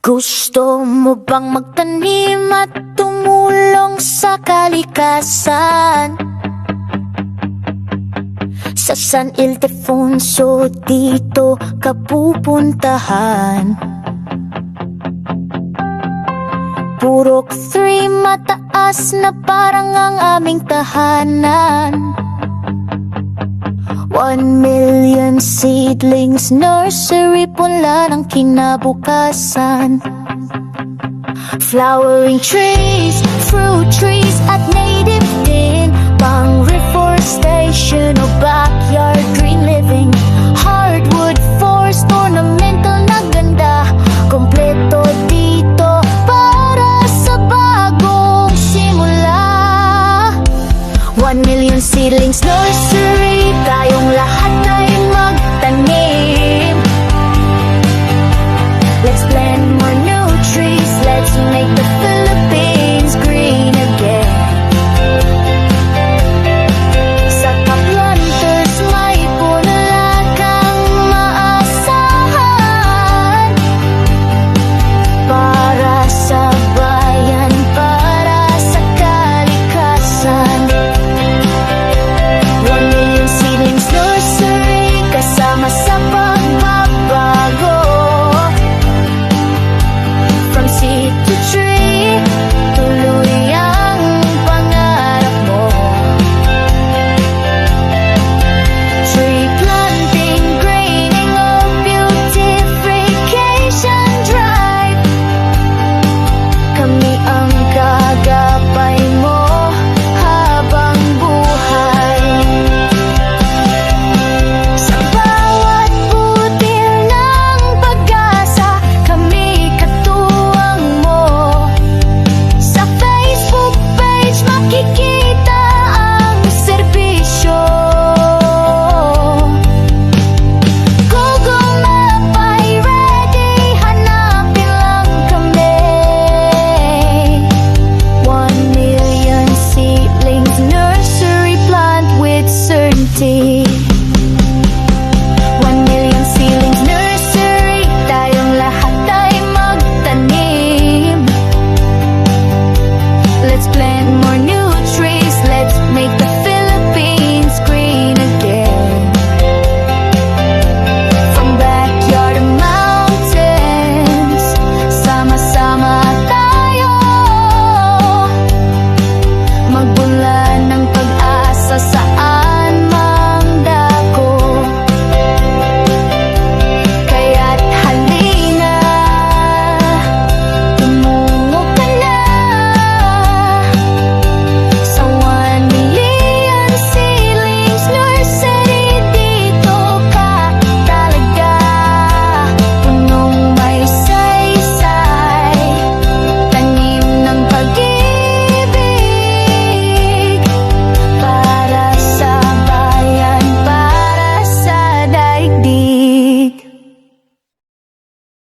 Gusto mo bang magtanim at tumulong sa kalikasan? Sa San Ildefonso dito ka pupuntahan. Purok 3 mataas na parang ang aming tahanan. 1 million seedlings, nursery punla ng kinabukasan. Flowering trees, fruit trees at native din, pang reforestation o backyard green living. Hardwood forest, ornamental na ganda, kompleto dito para sa bagong simula. 1 million seedlings, nursery